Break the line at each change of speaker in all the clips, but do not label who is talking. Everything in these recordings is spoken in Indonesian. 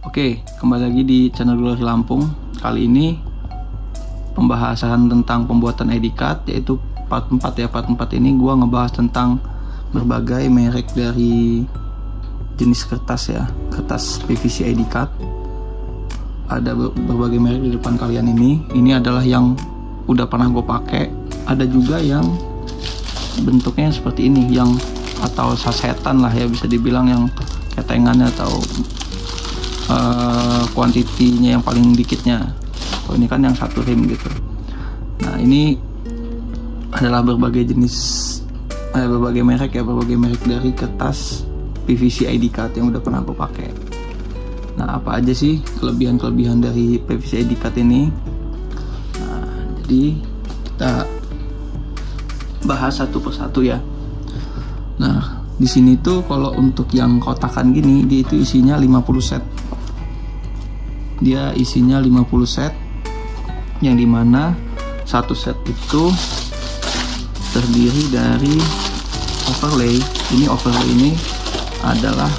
Oke, kembali lagi di channel Glory Lampung. Kali ini pembahasan tentang pembuatan ID card, yaitu part 4 ya. Part 4 ini gua ngebahas tentang berbagai merek dari jenis kertas ya, kertas PVC ID card. Ada berbagai merek di depan kalian ini. Ini adalah yang udah pernah gue pakai. Ada juga yang bentuknya seperti ini, yang atau sasetan lah ya, bisa dibilang yang ketengannya atau kuantitinya yang paling dikitnya. Kalau ini kan yang satu rim gitu. Nah, ini adalah berbagai jenis berbagai merek ya, berbagai merek dari kertas PVC ID card yang udah pernah gue pakai. Nah, apa aja sih kelebihan-kelebihan dari PVC ID card ini? Nah, jadi kita bahas satu persatu ya. Nah, di sini tuh kalau untuk yang kotakan gini, dia itu isinya 50 set. Dia isinya 50 set, yang dimana satu set itu terdiri dari overlay. Ini overlay ini adalah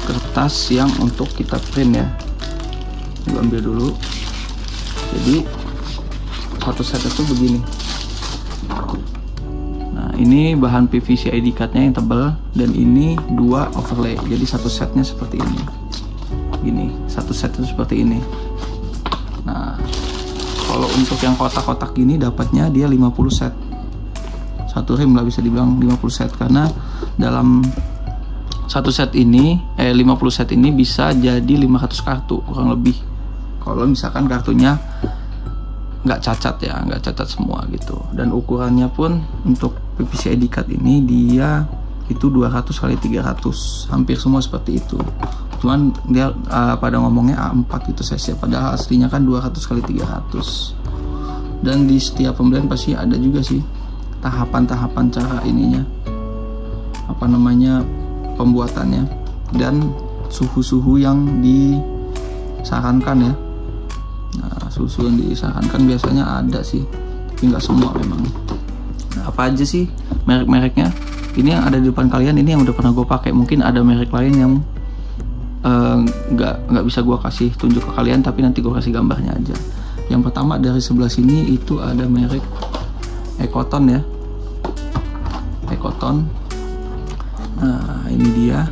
kertas yang untuk kita print ya. Gue ambil dulu. Jadi satu set itu begini. Nah, ini bahan PVC ID cardnya yang tebal, dan ini dua overlay. Jadi satu setnya seperti ini. Gini, satu set itu seperti ini. Nah, kalau untuk yang kotak-kotak gini dapatnya dia 50 set. Satu rim lah bisa dibilang 50 set, karena dalam satu set ini 50 set ini bisa jadi 500 kartu kurang lebih. Kalau misalkan kartunya nggak cacat ya, nggak cacat semua gitu. Dan ukurannya pun untuk PVC ID card ini dia itu 200 kali 300, hampir semua seperti itu. Cuman dia pada ngomongnya A4 itu size, padahal aslinya kan 200 kali 300. Dan di setiap pembelian pasti ada juga sih tahapan-tahapan cara ininya, apa namanya, pembuatannya, dan suhu-suhu yang disarankan ya. Nah, suhu yang disarankan biasanya ada sih, tapi nggak semua memang. Nah, apa aja sih merek-mereknya? Ini yang ada di depan kalian, ini yang udah pernah gue pakai. Mungkin ada merek lain yang nggak bisa gue kasih tunjuk ke kalian, tapi nanti gue kasih gambarnya aja. Yang pertama dari sebelah sini itu ada merek Ekoton ya, Ekoton. Nah, ini dia.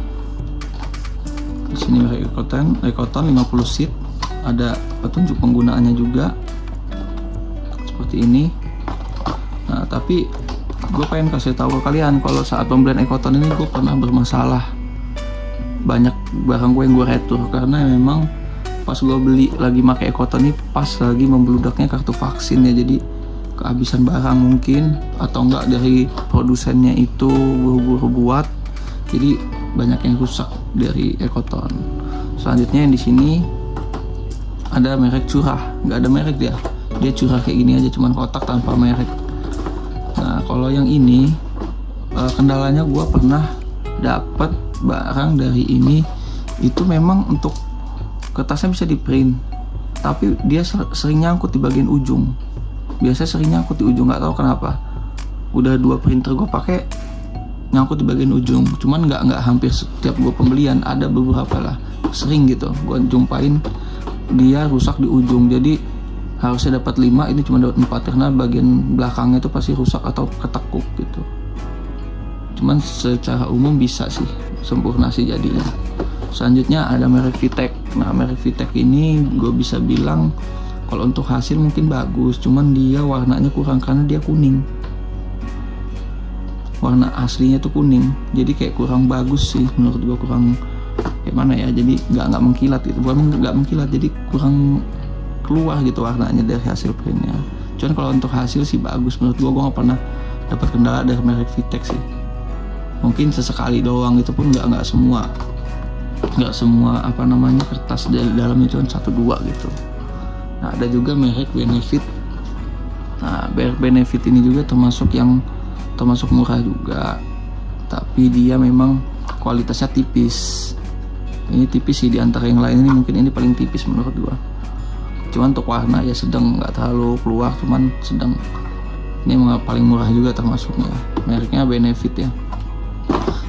Di sini merek Ekoton 50 sheet. Ada petunjuk penggunaannya juga seperti ini. Nah, tapi gue pengen kasih tahu ke kalian kalau saat pembelian Ekoton ini gue pernah bermasalah. Banyak barang gue yang gue retur karena memang pas gue beli lagi pakai Ekoton ini pas lagi membludaknya kartu vaksin ya. Jadi kehabisan barang mungkin, atau enggak dari produsennya itu buru-buru buat, jadi banyak yang rusak dari Ekoton. Selanjutnya yang di sini ada merek curah, nggak ada merek dia curah kayak gini aja, cuman kotak tanpa merek. Nah, kalau yang ini kendalanya gue pernah dapat barang dari ini itu memang untuk kertasnya bisa di print, tapi dia sering nyangkut di bagian ujung. Biasanya sering nyangkut di ujung, nggak tahu kenapa. Udah 2 printer gue pakai nyangkut di bagian ujung, cuman nggak hampir setiap gue pembelian, ada beberapa lah sering gitu gue jumpain dia rusak di ujung. Jadi harusnya dapat 5, ini cuma dapat 4 karena bagian belakangnya itu pasti rusak atau ketekuk gitu. Cuman secara umum bisa sih sempurna sih jadinya. Selanjutnya ada merek Vitek. Nah, merek Vitek ini gue bisa bilang kalau untuk hasil mungkin bagus, cuman dia warnanya kurang karena dia kuning. Warna aslinya tuh kuning, jadi kayak kurang bagus sih menurut gue, kurang kayak mana ya, jadi nggak mengkilat gitu. Bukan nggak mengkilat, jadi kurang keluar gitu warnanya dari hasil printnya. Cuman kalau untuk hasil sih bagus menurut gue nggak pernah dapat kendala dari merek Vitek sih. Mungkin sesekali doang, itu pun nggak semua apa namanya kertas dari dalamnya cuma 1-2 gitu. Nah, ada juga merek Benefit. Nah, merek Benefit ini juga termasuk murah juga, tapi dia memang kualitasnya tipis. Ini tipis sih, di antara yang lain ini mungkin ini paling tipis menurut gua. Cuman untuk warna ya sedang, nggak terlalu keluar, cuman sedang. Ini memang paling murah juga termasuknya. Mereknya Benefit ya.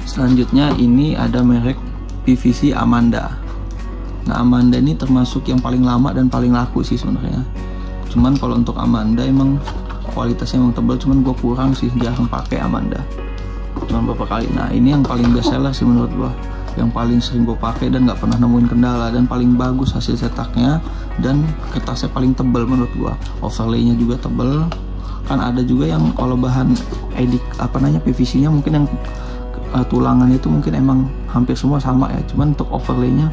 Selanjutnya ini ada merek PVC Amanda. Nah Amanda ini termasuk yang paling lama dan paling laku sih sebenarnya. Cuman kalau untuk Amanda emang kualitasnya emang tebal, cuman gue kurang sih, jarang pakai Amanda. Cuman beberapa kali. Nah ini yang paling best seller sih menurut gue, yang paling sering gue pakai dan nggak pernah nemuin kendala, dan paling bagus hasil cetaknya, dan kertasnya paling tebal menurut gue. Overlaynya juga tebal. Kan ada juga yang kalau bahan PVC-nya mungkin yang tulangan itu mungkin emang hampir semua sama ya. Cuman untuk overlaynya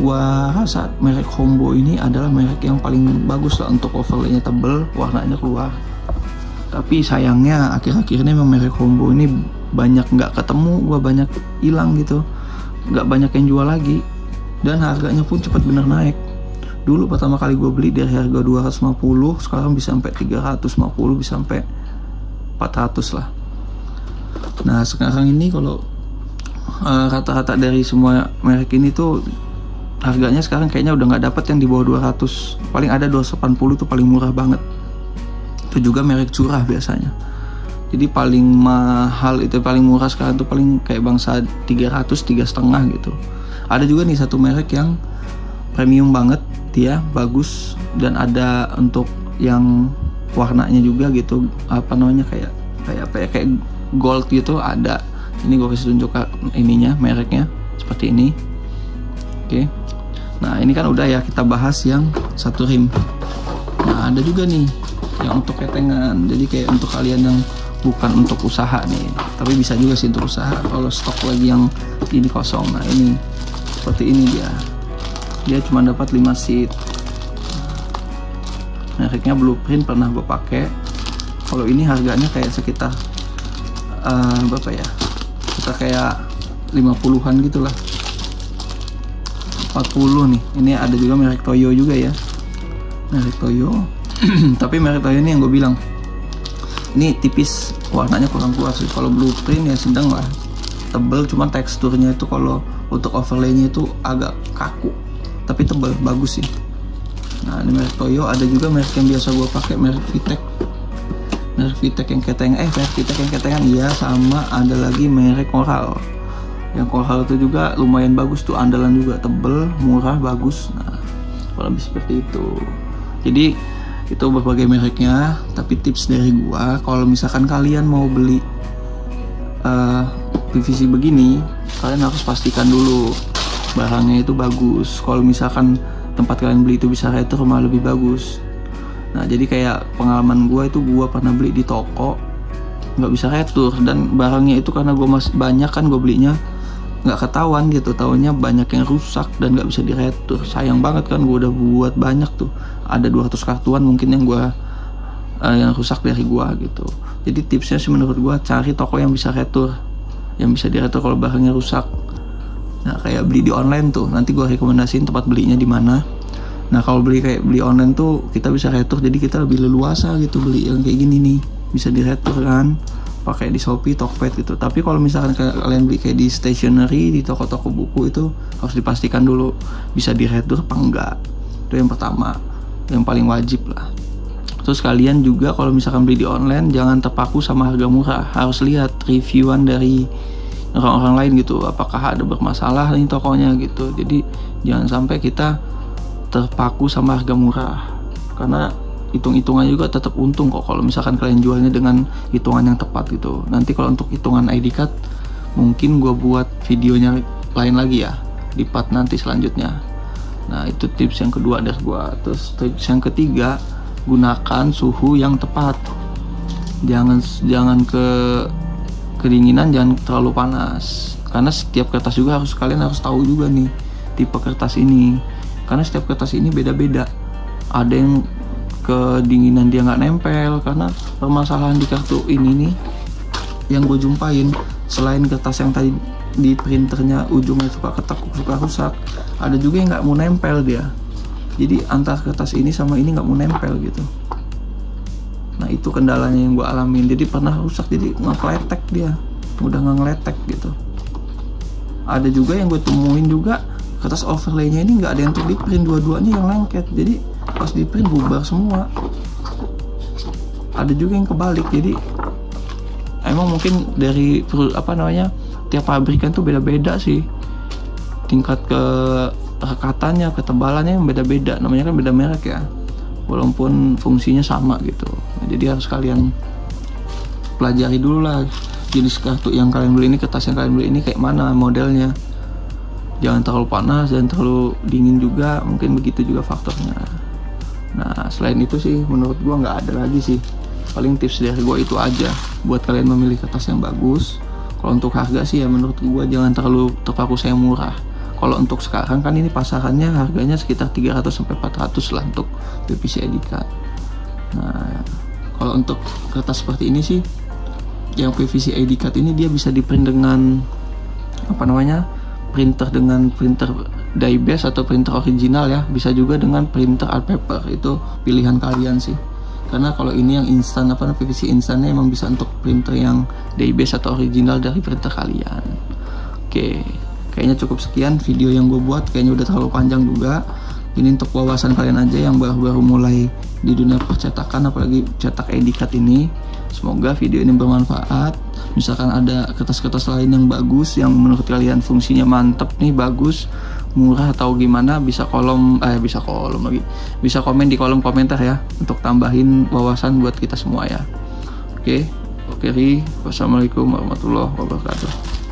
gua rasa merek Hombo ini adalah merek yang paling bagus lah untuk overlaynya tebel, warnanya keluar. Tapi sayangnya akhir-akhir ini memang merek Hombo ini banyak nggak ketemu, gua banyak hilang gitu, nggak banyak yang jual lagi, dan harganya pun cepat bener naik. Dulu pertama kali gue beli dari harga 250, sekarang bisa sampai 350, bisa sampai 400 lah. Nah sekarang ini kalau rata-rata dari semua merek ini tuh harganya sekarang kayaknya udah nggak dapat yang di bawah 200, paling ada 280 tuh paling murah banget. Itu juga merek curah biasanya. Jadi paling mahal itu, paling murah sekarang tuh paling kayak bangsa 300, 3,5 gitu. Ada juga nih satu merek yang premium banget, dia bagus, dan ada untuk yang warnanya juga gitu, kayak gold gitu ada. Ini gue kasih tunjuk ininya, mereknya seperti ini. Oke. Nah ini kan udah ya, kita bahas yang satu rim. Nah ada juga nih yang untuk ketengan, jadi kayak untuk kalian yang bukan untuk usaha nih, tapi bisa juga sih untuk usaha kalau stok lagi yang ini kosong. Nah ini seperti ini, dia cuma dapat 5 seat. Mereknya Blueprint, pernah gue pakai. Kalau ini harganya kayak sekitar berapa ya, kita kayak 50-an gitulah, 40 nih. Ini ada juga merek Toyo juga ya, merek Toyo. Tapi merek Toyo ini yang gue bilang ini tipis, warnanya kurang kuat sih. Kalau Blueprint ya sedang lah, tebel, cuman teksturnya itu kalau untuk overlaynya itu agak kaku, tapi tebal, bagus sih. Nah ini merek Toyo. Ada juga merek yang biasa gue pakai, merek Vitek. Merek Vitek yang ketengan, iya, sama ada lagi merek Coral. Yang Coral itu juga lumayan bagus tuh, andalan juga, tebel, murah, bagus. Nah kurang lebih seperti itu. Jadi itu berbagai mereknya. Tapi tips dari gua, kalau misalkan kalian mau beli PVC begini, kalian harus pastikan dulu barangnya itu bagus. Kalau misalkan tempat kalian beli itu bisa retur, malah lebih bagus. Nah jadi kayak pengalaman gue itu, gue pernah beli di toko nggak bisa retur, dan barangnya itu karena gue masih banyak kan, gue belinya nggak ketahuan gitu, taunya banyak yang rusak dan nggak bisa diretur. Sayang banget kan, gue udah buat banyak tuh, ada 200 kartuan mungkin yang rusak dari gue gitu. Jadi tipsnya sih menurut gue, cari toko yang bisa retur, yang bisa diretur kalau barangnya rusak. Nah kayak beli di online tuh, nanti gue rekomendasiin tempat belinya di mana. Nah kalau beli online tuh kita bisa retur, jadi kita lebih leluasa gitu beli yang kayak gini nih, bisa diretur kan, pakai di Shopee, Tokped gitu. Tapi kalau misalkan kalian beli kayak di stationery, di toko-toko buku, itu harus dipastikan dulu bisa diretur apa enggak. Itu yang pertama, yang paling wajib lah. Terus kalian juga kalau misalkan beli di online, jangan terpaku sama harga murah, harus lihat reviewan dari orang-orang lain gitu, apakah ada bermasalah nih tokonya gitu. Jadi jangan sampai kita terpaku sama harga murah, karena hitung-hitungannya juga tetap untung kok kalau misalkan kalian jualnya dengan hitungan yang tepat gitu. Nanti kalau untuk hitungan ID card mungkin gue buat videonya lain lagi ya, di part nanti selanjutnya. Nah itu tips yang kedua dari gue. Terus tips yang ketiga, gunakan suhu yang tepat. Jangan kedinginan, jangan terlalu panas, karena setiap kertas juga kalian harus tahu juga nih tipe kertas ini, karena setiap kertas ini beda-beda. Ada yang kedinginan dia nggak nempel, karena permasalahan di kartu ini nih yang gue jumpain, selain kertas yang tadi di printernya ujungnya suka ketekuk, suka rusak, ada juga yang nggak mau nempel dia. Jadi antara kertas ini sama ini nggak mau nempel gitu. Nah itu kendalanya yang gue alamin, jadi pernah rusak, jadi ngekletek dia, udah nggak ngeletek gitu. Ada juga yang gue temuin juga, kertas overlaynya ini nggak ada yang untuk di print, dua-duanya yang lengket, jadi pas di print bubar semua. Ada juga yang kebalik, jadi emang mungkin dari tiap pabrikan tuh beda-beda sih tingkat rekatan ketebalannya yang beda-beda, namanya kan beda merek ya, walaupun fungsinya sama gitu. Jadi harus kalian pelajari dulu lah jenis kartu yang kalian beli ini, kertas yang kalian beli ini kayak mana modelnya. Jangan terlalu panas, jangan terlalu dingin juga, mungkin begitu juga faktornya. Nah selain itu sih menurut gua nggak ada lagi sih, paling tips dari gua itu aja buat kalian memilih kertas yang bagus. Kalau untuk harga sih ya menurut gua jangan terlalu terpaku saya murah. Kalau untuk sekarang kan ini pasarannya harganya sekitar 300-400 lah untuk PVC ID card. Nah kalau untuk kertas seperti ini sih, yang PVC ID card ini dia bisa di print dengan apa namanya, printer dengan printer die base atau printer original ya, bisa juga dengan printer art paper, itu pilihan kalian sih. Karena kalau ini yang instan PVC instannya emang bisa untuk printer yang die base atau original dari printer kalian. Oke, kayaknya cukup sekian video yang gue buat, kayaknya udah terlalu panjang juga. Ini untuk wawasan kalian aja yang baru-baru mulai di dunia percetakan, apalagi cetak ID card ini. Semoga video ini bermanfaat. Misalkan ada kertas-kertas lain yang bagus, yang menurut kalian fungsinya mantep nih, bagus, murah atau gimana, bisa komen di kolom komentar ya, untuk tambahin wawasan buat kita semua ya. Oke, Ri. Wassalamualaikum warahmatullahi wabarakatuh.